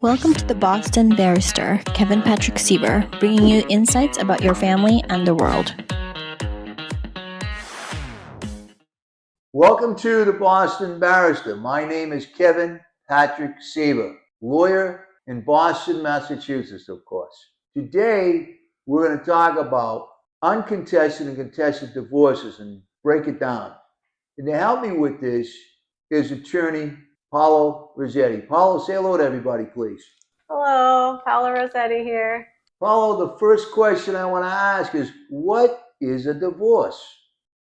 Welcome to the Boston Barrister, Kevin Patrick Seaver, bringing you insights about your family and the world. Welcome to the Boston Barrister. My name is Kevin Patrick Seaver, lawyer in Boston, Massachusetts, of course. Today, we're going to talk about uncontested and contested divorces and break it down. And to help me with this is Attorney Paola Rossetti. Paola, say hello to everybody, please. Hello, Paola Rossetti here. Paola, the first question I want to ask is, what is a divorce?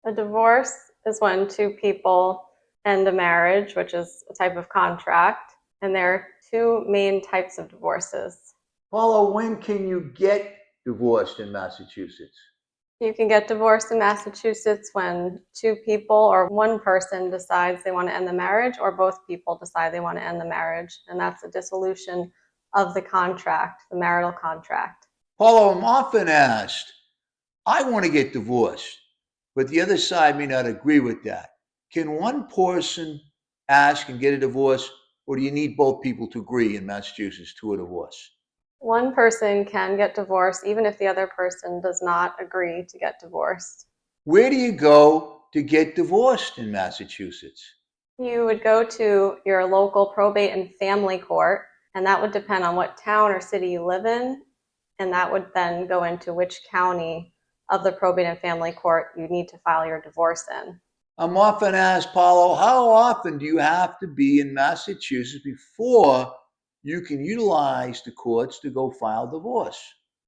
A divorce is when two people end a marriage, which is a type of contract, and there are two main types of divorces. Paola, when can you get divorced in Massachusetts? You can get divorced in Massachusetts when two people or one person decides they want to end the marriage, or both people decide they want to end the marriage, and that's a dissolution of the contract, the marital contract. Paola, I'm often asked, I want to get divorced, but the other side may not agree with that. Can one person ask and get a divorce, or do you need both people to agree in Massachusetts to a divorce? One person can get divorced even if the other person does not agree to get divorced. Where do you go to get divorced in Massachusetts? You would go to your local probate and family court, and that would depend on what town or city you live in, and that would then go into which county of the probate and family court you need to file your divorce in. I'm often asked, Paolo, how often do you have to be in Massachusetts before you can utilize the courts to go file divorce?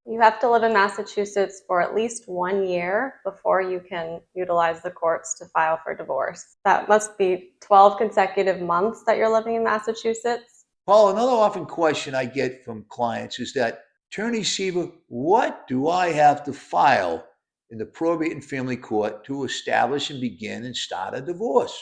You have to live in Massachusetts for at least 1 year before you can utilize the courts to file for divorce. That must be 12 consecutive months that you're living in Massachusetts. Paul, another often question I get from clients is that, Attorney Seaver, what do I have to file in the probate and family court to establish and begin and start a divorce?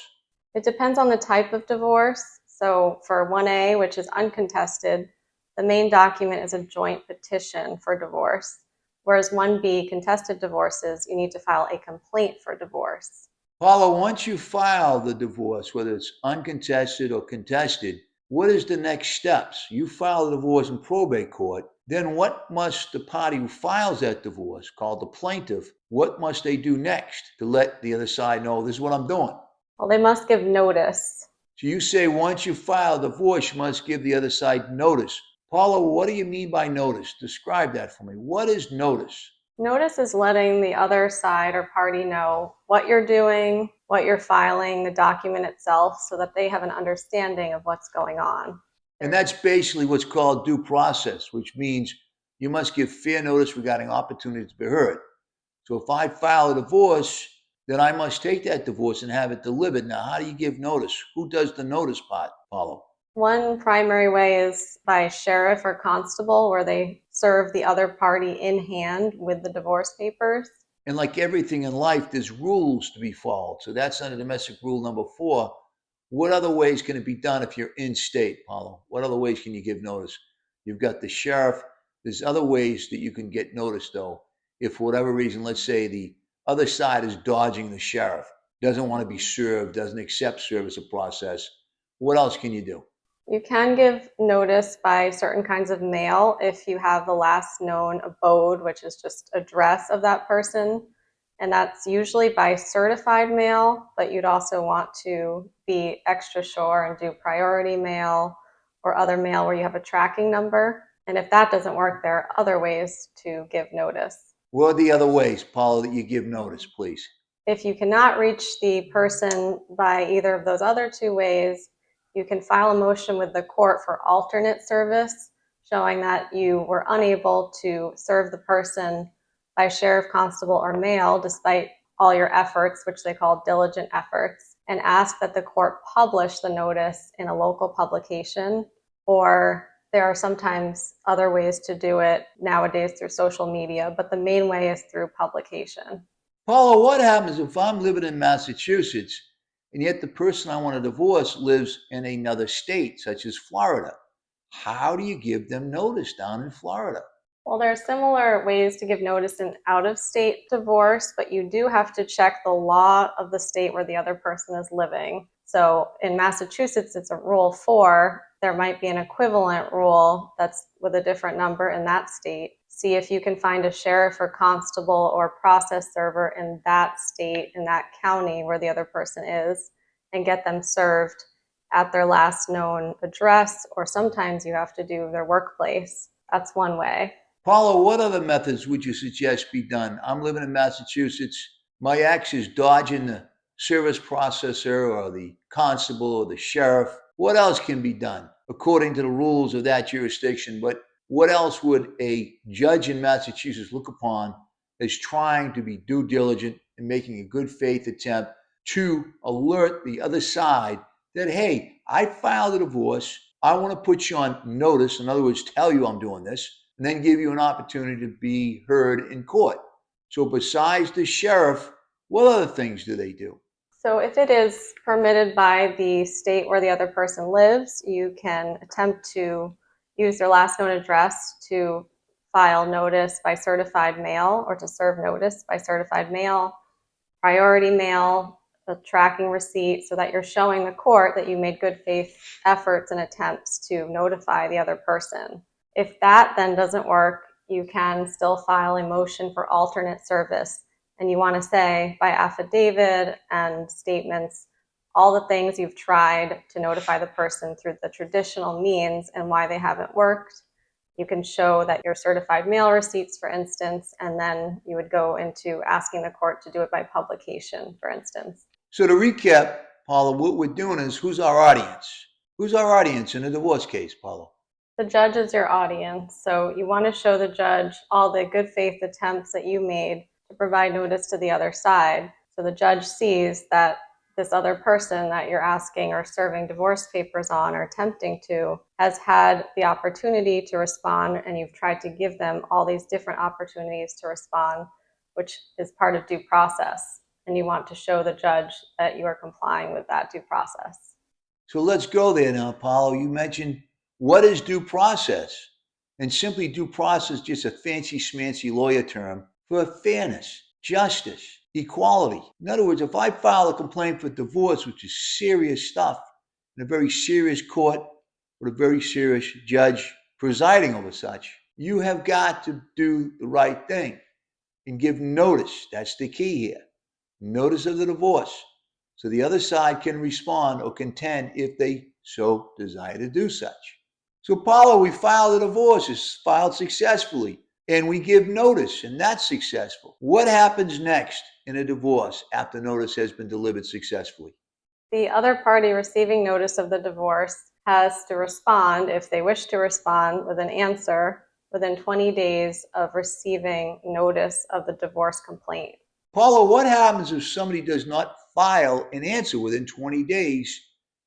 It depends on the type of divorce. So for 1A, which is uncontested, the main document is a joint petition for divorce. Whereas 1B, contested divorces, you need to file a complaint for divorce. Paula, once you file the divorce, whether it's uncontested or contested, what is the next steps? You file the divorce in probate court. Then what must the party who files that divorce, called the plaintiff, what must they do next to let the other side know this is what I'm doing? Well, they must give notice. So you say once you file a divorce, you must give the other side notice. Paula, what do you mean by notice? Describe that for me. What is notice? Notice is letting the other side or party know what you're doing, what you're filing, the document itself, so that they have an understanding of what's going on. And that's basically what's called due process, which means you must give fair notice regarding opportunity to be heard. So if I file a divorce, then I must take that divorce and have it delivered. Now, how do you give notice? Who does the notice part, Paulo? One primary way is by sheriff or constable, where they serve the other party in hand with the divorce papers. And like everything in life, there's rules to be followed. So that's under domestic rule number 4. What other ways can it be done if you're in state, Paulo? What other ways can you give notice? You've got the sheriff. There's other ways that you can get notice, though. If for whatever reason, let's say the other side is dodging the sheriff, doesn't want to be served, doesn't accept service of process, what else can you do? You can give notice by certain kinds of mail if you have the last known abode, which is just address of that person. And that's usually by certified mail, but you'd also want to be extra sure and do priority mail or other mail where you have a tracking number. And if that doesn't work, there are other ways to give notice. What are the other ways, Paula, that you give notice, please? If you cannot reach the person by either of those other two ways, you can file a motion with the court for alternate service, showing that you were unable to serve the person by sheriff, constable, or mail, despite all your efforts, which they call diligent efforts, and ask that the court publish the notice in a local publication, or there are sometimes other ways to do it nowadays through social media, but the main way is through publication. Paula, what happens if I'm living in Massachusetts and yet the person I want to divorce lives in another state, such as Florida? How do you give them notice down in Florida? Well, there are similar ways to give notice in out-of-state divorce, but you do have to check the law of the state where the other person is living. So in Massachusetts, it's a Rule 4. There might be an equivalent rule that's with a different number in that state. See if you can find a sheriff or constable or process server in that state, in that county where the other person is, and get them served at their last known address, or sometimes you have to do their workplace. That's one way. Paula, what other methods would you suggest be done? I'm living in Massachusetts. My ex is dodging the service processor or the constable or the sheriff. What else can be done according to the rules of that jurisdiction? But what else would a judge in Massachusetts look upon as trying to be due diligent and making a good faith attempt to alert the other side that, hey, I filed a divorce. I want to put you on notice. In other words, tell you I'm doing this, and then give you an opportunity to be heard in court. So besides the sheriff, what other things do they do? So if it is permitted by the state where the other person lives, you can attempt to use their last known address to file notice by certified mail, or to serve notice by certified mail, priority mail, a tracking receipt, so that you're showing the court that you made good faith efforts and attempts to notify the other person. If that then doesn't work, you can still file a motion for alternate service. And you want to say by affidavit and statements all the things you've tried to notify the person through the traditional means and why they haven't worked. You can show that your certified mail receipts, for instance, and then you would go into asking the court to do it by publication, for instance. So to recap, Paula, what we're doing is, who's our audience? Who's our audience in a divorce case, Paula? The judge is your audience. So you want to show the judge all the good faith attempts that you made to provide notice to the other side. So the judge sees that this other person that you're asking or serving divorce papers on or attempting to has had the opportunity to respond, and you've tried to give them all these different opportunities to respond, which is part of due process. And you want to show the judge that you are complying with that due process. So let's go there now, Paula. You mentioned, what is due process? And simply, due process, just a fancy schmancy lawyer term for fairness, justice, equality. In other words, if I file a complaint for divorce, which is serious stuff, in a very serious court with a very serious judge presiding over such, you have got to do the right thing and give notice. That's the key here. Notice of the divorce, so the other side can respond or contend if they so desire to do such. So, Paula, we filed a divorce. It's filed successfully, and we give notice, and that's successful. What happens next in a divorce after notice has been delivered successfully? The other party receiving notice of the divorce has to respond, if they wish to respond, with an answer within 20 days of receiving notice of the divorce complaint. Paula, what happens if somebody does not file an answer within 20 days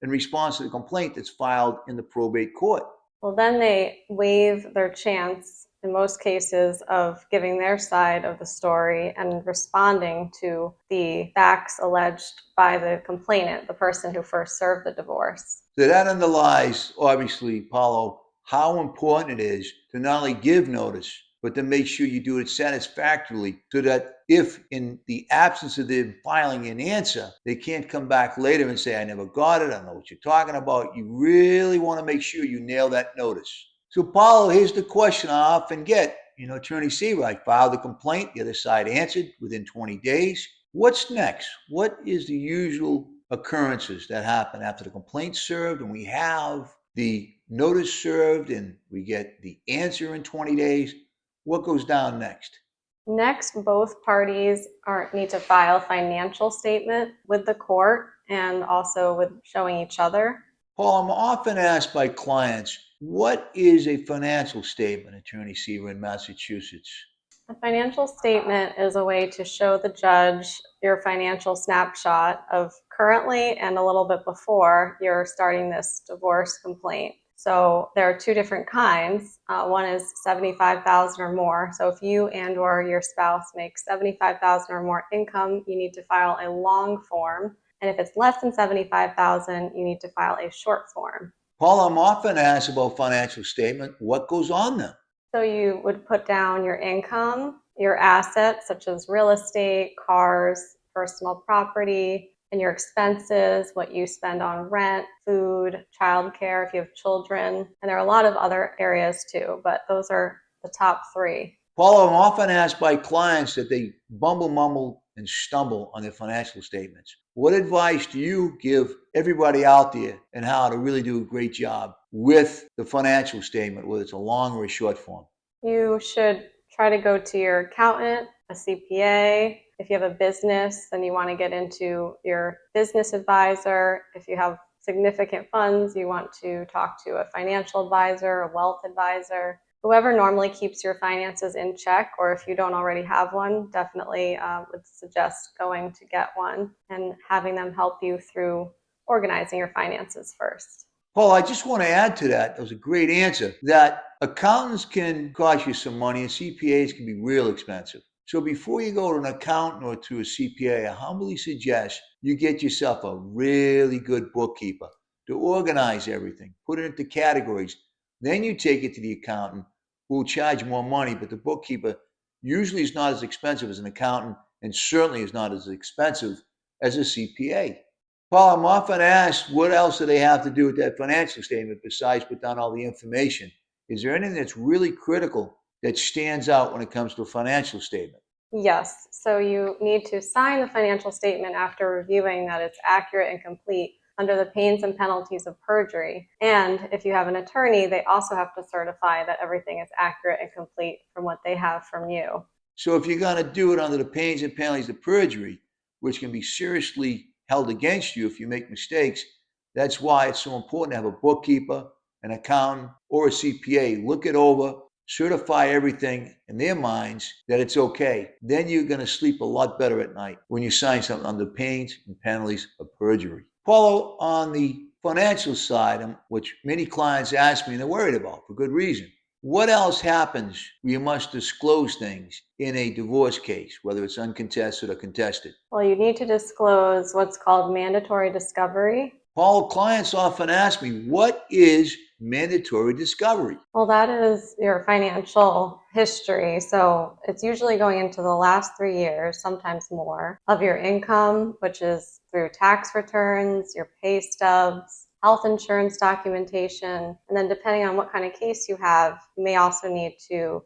in response to the complaint that's filed in the probate court? Well, then they waive their chance, in most cases, of giving their side of the story and responding to the facts alleged by the complainant, the person who first served the divorce. So that underlies, obviously, Paula, how important it is to not only give notice, but to make sure you do it satisfactorily, so that if in the absence of them filing an answer, they can't come back later and say, I never got it, I don't know what you're talking about. You really want to make sure you nail that notice. So, Paula, here's the question I often get. Attorney Seaver, I filed the complaint, the other side answered within 20 days. What's next? What is the usual occurrences that happen after the complaint's served and we have the notice served and we get the answer in 20 days? What goes down next? Next, both parties need to file a financial statement with the court and also with showing each other. Paul, I'm often asked by clients, what is a financial statement, Attorney Seaver, in Massachusetts? A financial statement is a way to show the judge your financial snapshot of currently and a little bit before you're starting this divorce complaint. So there are two different kinds. One is $75,000 or more. So if you and or your spouse makes $75,000 or more income, you need to file a long form. And if it's less than $75,000, you need to file a short form. Paul, I'm often asked about financial statement. What goes on them? So you would put down your income, your assets such as real estate, cars, personal property, and your expenses, what you spend on rent, food, childcare, if you have children. And there are a lot of other areas too, but those are the top three. Paula, I'm often asked by clients that they bumble, mumble, and stumble on their financial statements. What advice do you give everybody out there on how to really do a great job with the financial statement, whether it's a long or a short form? You should try to go to your accountant, a CPA. If you have a business, then you want to get into your business advisor. If you have significant funds, you want to talk to a financial advisor, a wealth advisor. Whoever normally keeps your finances in check, or if you don't already have one, definitely would suggest going to get one and having them help you through organizing your finances first. Paul, I just want to add to that. That was a great answer. That accountants can cost you some money and CPAs can be real expensive. So before you go to an accountant or to a CPA, I humbly suggest you get yourself a really good bookkeeper to organize everything, put it into categories. Then you take it to the accountant who will charge more money, but the bookkeeper usually is not as expensive as an accountant and certainly is not as expensive as a CPA. Paul, I'm often asked, what else do they have to do with that financial statement besides put down all the information? Is there anything that's really critical that stands out when it comes to a financial statement? Yes. So you need to sign the financial statement after reviewing that it's accurate and complete under the pains and penalties of perjury. And if you have an attorney, they also have to certify that everything is accurate and complete from what they have from you. So if you're going to do it under the pains and penalties of perjury, which can be seriously held against you if you make mistakes, that's why it's so important to have a bookkeeper, an accountant, or a CPA look it over, certify everything in their minds that it's okay. Then you're going to sleep a lot better at night when you sign something under pains and penalties of perjury. Paulo, on the financial side, which many clients ask me and they're worried about for good reason, what else happens when you must disclose things in a divorce case, whether it's uncontested or contested? Well, you need to disclose what's called mandatory discovery. Paul, clients often ask me, what is mandatory discovery? Well, that is your financial history. So it's usually going into the last 3 years, sometimes more, of your income, which is through tax returns, your pay stubs, health insurance documentation. And then depending on what kind of case you have, you may also need to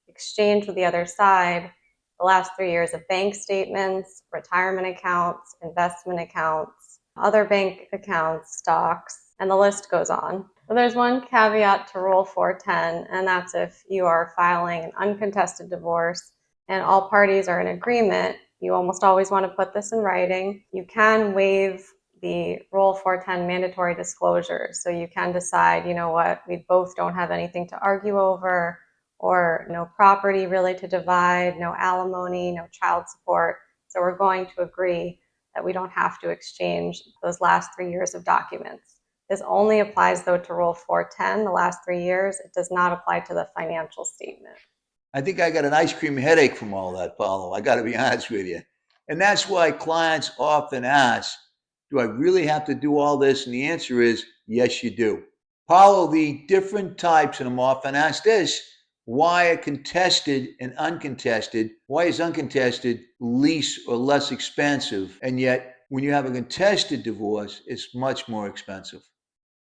exchange with the other side the last 3 years of bank statements, retirement accounts, investment accounts, other bank accounts, stocks, and the list goes on. But there's one caveat to Rule 410, and that's if you are filing an uncontested divorce and all parties are in agreement. You almost always want to put this in writing. You can waive the Rule 410 mandatory disclosures. So you can decide, you know what, we both don't have anything to argue over, or no property really to divide, no alimony, no child support. So we're going to agree that we don't have to exchange those last 3 years of documents. This only applies, though, to Rule 410, the last 3 years. It does not apply to the financial statement. I think I got an ice cream headache from all that, Paulo. I got to be honest with you. And that's why clients often ask, do I really have to do all this? And the answer is, yes, you do. Paulo, the different types, and I'm often asked this, why are contested and uncontested? Why is uncontested least or less expensive? And yet, when you have a contested divorce, it's much more expensive.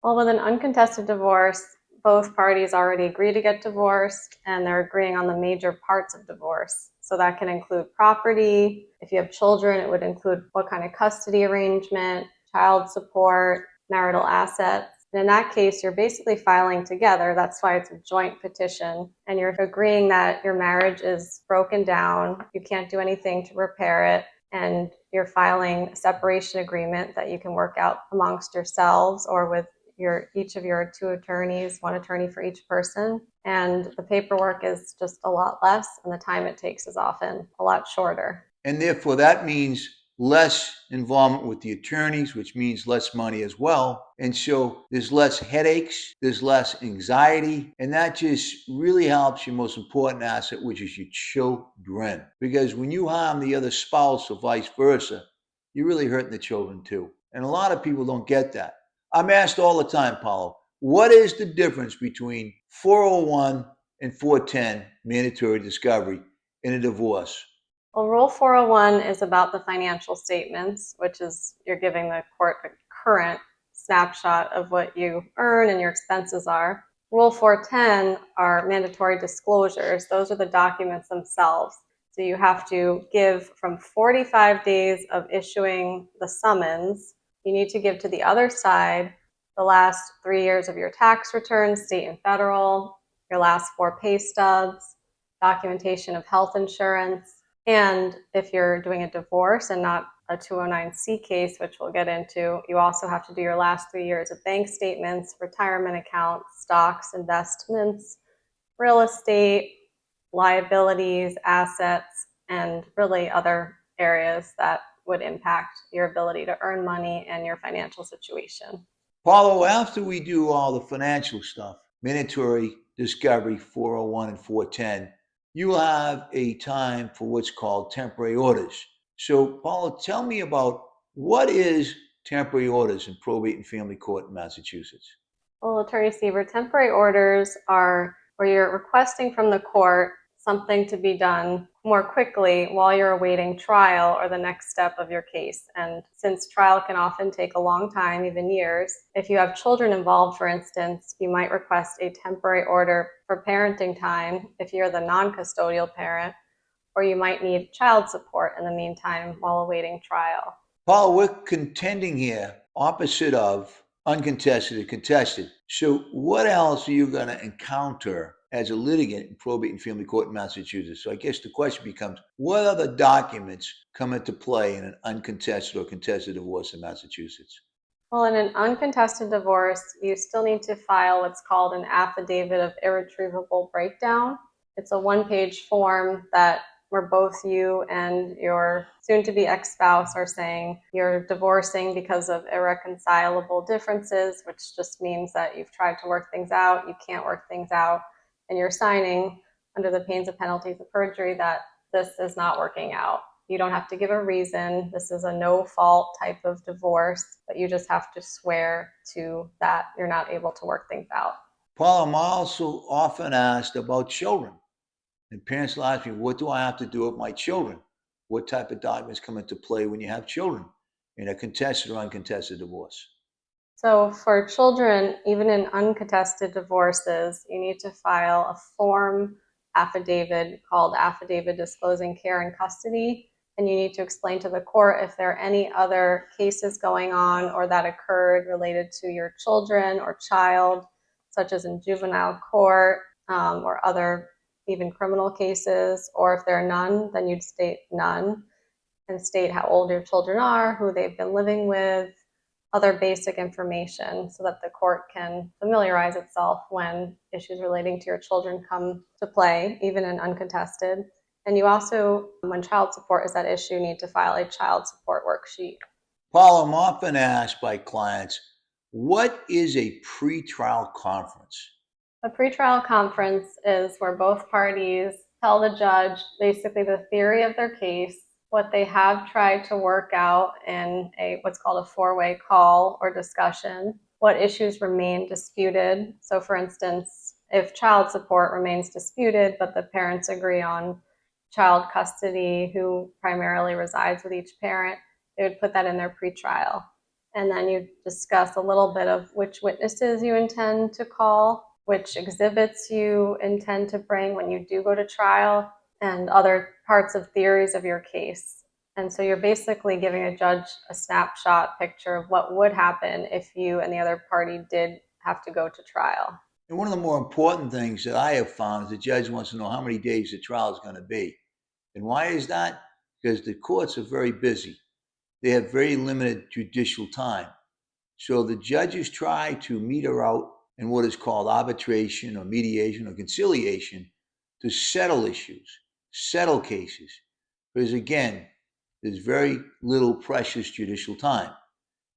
Well, with an uncontested divorce, both parties already agree to get divorced, and they're agreeing on the major parts of divorce. So that can include property. If you have children, it would include what kind of custody arrangement, child support, marital assets. And in that case, you're basically filing together. That's why it's a joint petition. And you're agreeing that your marriage is broken down. You can't do anything to repair it. And you're filing a separation agreement that you can work out amongst yourselves or with each of your two attorneys, one attorney for each person. And the paperwork is just a lot less, and the time it takes is often a lot shorter. And therefore, that means less involvement with the attorneys, which means less money as well. And so there's less headaches, there's less anxiety, and that just really helps your most important asset, which is your children. Because when you harm the other spouse or vice versa, you're really hurting the children too. And a lot of people don't get that. I'm asked all the time, Paulo, what is the difference between 401 and 410 mandatory discovery in a divorce? Well, Rule 401 is about the financial statements, which is you're giving the court a current snapshot of what you earn and your expenses are. Rule 410 are mandatory disclosures. Those are the documents themselves. So you have to give from 45 days of issuing the summons. You need to give to the other side the last 3 years of your tax returns, state and federal, your last 4 pay stubs, documentation of health insurance. And if you're doing a divorce and not a 209C case, which we'll get into, you also have to do your last 3 years of bank statements, retirement accounts, stocks, investments, real estate, liabilities, assets, and really other areas that would impact your ability to earn money and your financial situation. Paulo, after we do all the financial stuff, mandatory discovery 401 and 410, you will have a time for what's called temporary orders. So, Paulo, tell me about what is temporary orders in probate and family court in Massachusetts? Well, Attorney Seaver, temporary orders are where you're requesting from the court something to be done more quickly while you're awaiting trial or the next step of your case. And since trial can often take a long time, even years, if you have children involved, for instance, you might request a temporary order for parenting time if you're the non-custodial parent, or you might need child support in the meantime while awaiting trial. Paulo, we're contending here opposite of uncontested and contested. So what else are you going to encounter as a litigant in probate and family court in Massachusetts? So I guess the question becomes, what other documents come into play in an uncontested or contested divorce in Massachusetts? Well, in an uncontested divorce, you still need to file what's called an affidavit of irretrievable breakdown. It's a one-page form that where both you and your soon-to-be ex-spouse are saying you're divorcing because of irreconcilable differences, which just means that you've tried to work things out, you can't work things out, and you're signing under the pains and penalties of perjury that this is not working out. You don't have to give a reason. This is a no-fault type of divorce, but you just have to swear to that you're not able to work things out. Paul, I'm also often asked about children. And parents will ask me, what do I have to do with my children? What type of documents come into play when you have children in a contested or uncontested divorce? So for children, even in uncontested divorces, you need to file a form affidavit called Affidavit Disclosing Care and Custody. And you need to explain to the court if there are any other cases going on or that occurred related to your children or child, such as in juvenile court or other even criminal cases, or if there are none, then you'd state none and state how old your children are, who they've been living with, other basic information so that the court can familiarize itself when issues relating to your children come to play, even in uncontested. And you also, when child support is at issue, need to file a child support worksheet. Paul, I'm often asked by clients, what is a pretrial conference? A pretrial conference is where both parties tell the judge basically the theory of their case, what they have tried to work out in what's called a four-way call or discussion, what issues remain disputed. So for instance, if child support remains disputed, but the parents agree on child custody, who primarily resides with each parent, they would put that in their pretrial. And then you discuss a little bit of which witnesses you intend to call, which exhibits you intend to bring when you do go to trial, and other parts of theories of your case. And so you're basically giving a judge a snapshot picture of what would happen if you and the other party did have to go to trial. And one of the more important things that I have found is the judge wants to know how many days the trial is going to be. And why is that? Because the courts are very busy. They have very limited judicial time. So the judges try to meter out in what is called arbitration or mediation or conciliation to settle issues, settle cases. Because again, there's very little precious judicial time.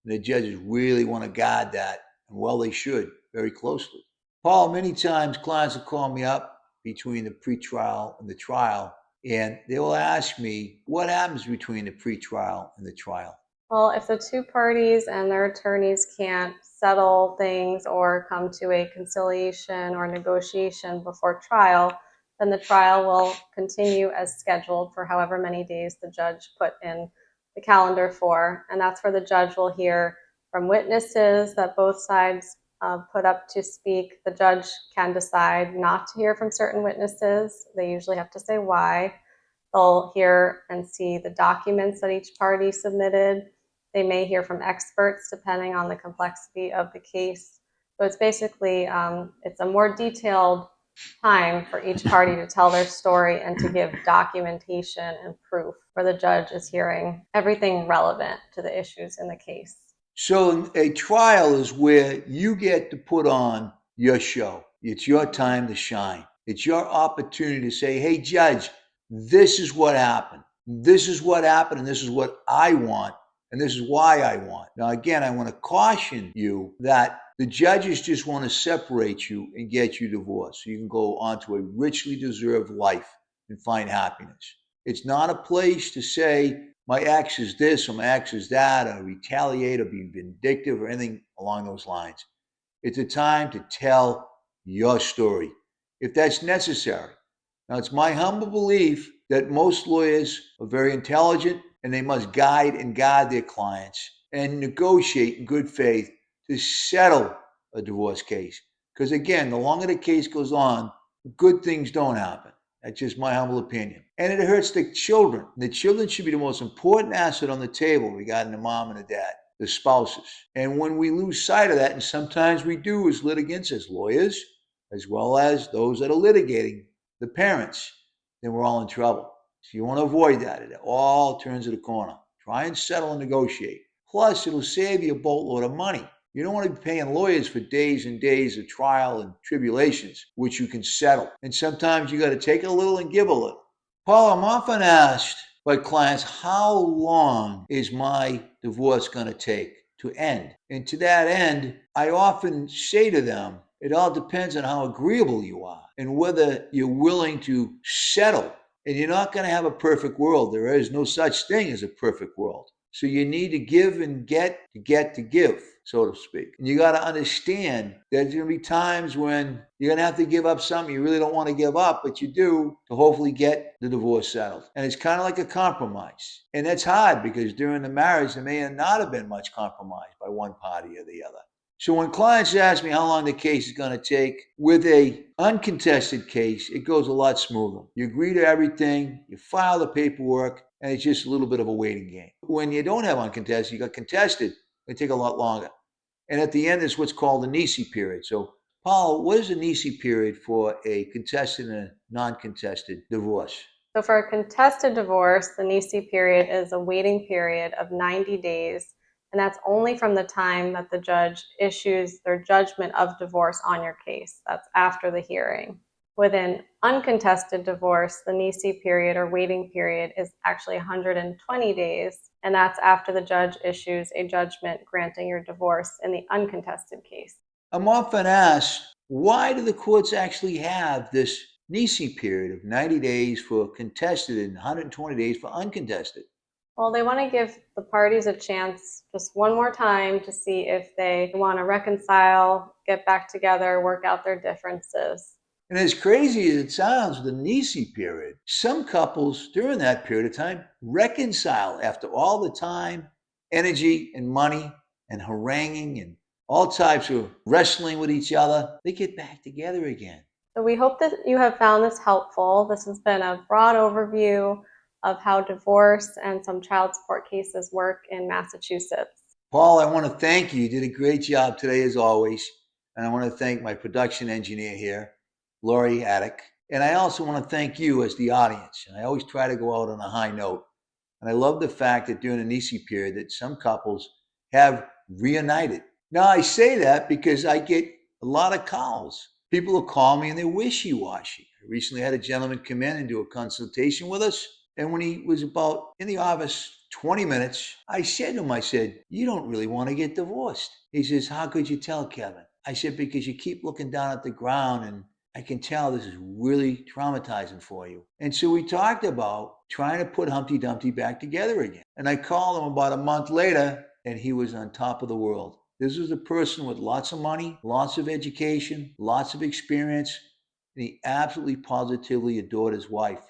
And the judges really want to guard that, and well, they should, very closely. Paul, many times clients will call me up between the pretrial and the trial, and they will ask me, what happens between the pretrial and the trial? Well, if the two parties and their attorneys can't settle things or come to a conciliation or negotiation before trial, then the trial will continue as scheduled for however many days the judge put in the calendar for. And that's where the judge will hear from witnesses that both sides put up to speak. The judge can decide not to hear from certain witnesses. They usually have to say why. They'll hear and see the documents that each party submitted. They may hear from experts depending on the complexity of the case. So it's basically, it's a more detailed time for each party to tell their story and to give documentation and proof, where the judge is hearing everything relevant to the issues in the case. So a trial is where you get to put on your show. It's your time to shine. It's your opportunity to say, hey, judge, this is what happened. This is what happened, and this is what I want, and this is why I want. Now, again, I want to caution you that the judges just want to separate you and get you divorced so you can go on to a richly deserved life and find happiness. It's not a place to say, my ex is this or my ex is that, or retaliate or be vindictive or anything along those lines. It's a time to tell your story, if that's necessary. Now, it's my humble belief that most lawyers are very intelligent and they must guide and guard their clients and negotiate in good faith to settle a divorce case. Because again, the longer the case goes on, good things don't happen. That's just my humble opinion. And it hurts the children. The children should be the most important asset on the table regarding the mom and the dad, the spouses. And when we lose sight of that, and sometimes we do as litigants, as lawyers, as well as those that are litigating, the parents, then we're all in trouble. So you want to avoid that at all turns of the corner. Try and settle and negotiate. Plus, it'll save you a boatload of money. You don't want to be paying lawyers for days and days of trial and tribulations, which you can settle. And sometimes you got to take a little and give a little. Paul, I'm often asked by clients, how long is my divorce going to take to end? And to that end, I often say to them, it all depends on how agreeable you are and whether you're willing to settle. And you're not going to have a perfect world. There is no such thing as a perfect world. So you need to give and get to give, so to speak. And you got to understand that there's going to be times when you're going to have to give up something you really don't want to give up, but you do to hopefully get the divorce settled. And it's kind of like a compromise. And that's hard because during the marriage, there may not have been much compromise by one party or the other. So when clients ask me how long the case is going to take, with a uncontested case, it goes a lot smoother. You agree to everything, you file the paperwork, and it's just a little bit of a waiting game. When you don't have uncontested, you got contested, it take a lot longer. And at the end is what's called the nisi period. So, Paul, what is the nisi period for a contested and a non-contested divorce? So for a contested divorce, the nisi period is a waiting period of 90 days. And that's only from the time that the judge issues their judgment of divorce on your case. That's after the hearing. With an uncontested divorce, the nisi period or waiting period is actually 120 days. And that's after the judge issues a judgment granting your divorce in the uncontested case. I'm often asked, why do the courts actually have this nisi period of 90 days for contested and 120 days for uncontested? Well, they want to give the parties a chance just one more time to see if they want to reconcile, get back together, work out their differences. And as crazy as it sounds, the nisi period, some couples during that period of time reconcile after all the time, energy, and money, and haranguing, and all types of wrestling with each other. They get back together again. So we hope that you have found this helpful. This has been a broad overview of how divorce and some child support cases work in Massachusetts. Paul, I want to thank you. You did a great job today, as always. And I want to thank my production engineer here, Lori Attic. And I also want to thank you as the audience. And I always try to go out on a high note. And I love the fact that during the nisi period that some couples have reunited. Now, I say that because I get a lot of calls. People will call me and they're wishy-washy. I recently had a gentleman come in and do a consultation with us. And when he was about in the office 20 minutes, I said to him, I said, you don't really want to get divorced. He says, how could you tell, Kevin? I said, because you keep looking down at the ground and I can tell this is really traumatizing for you. And so we talked about trying to put Humpty Dumpty back together again. And I called him about a month later and he was on top of the world. This was a person with lots of money, lots of education, lots of experience, and he absolutely positively adored his wife.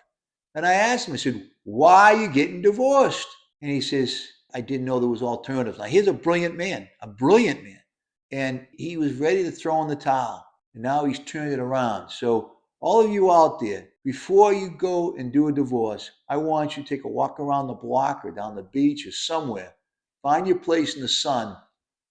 And I asked him, I said, why are you getting divorced? And he says, I didn't know there was alternatives. Now, here's a brilliant man. And he was ready to throw in the towel. And now he's turned it around. So all of you out there, before you go and do a divorce, I want you to take a walk around the block or down the beach or somewhere. Find your place in the sun,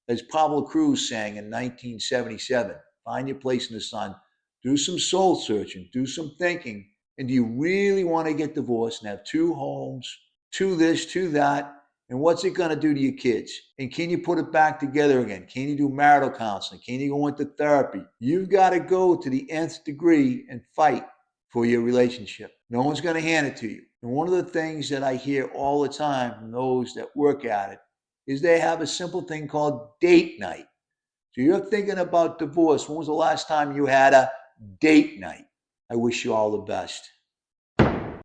as Pablo Cruz sang in 1977. Find your place in the sun. Do some soul searching. Do some thinking. And do you really want to get divorced and have two homes, two this, two that? And what's it going to do to your kids? And can you put it back together again? Can you do marital counseling? Can you go into therapy? You've got to go to the nth degree and fight for your relationship. No one's going to hand it to you. And one of the things that I hear all the time from those that work at it is they have a simple thing called date night. So you're thinking about divorce. When was the last time you had a date night? I wish you all the best.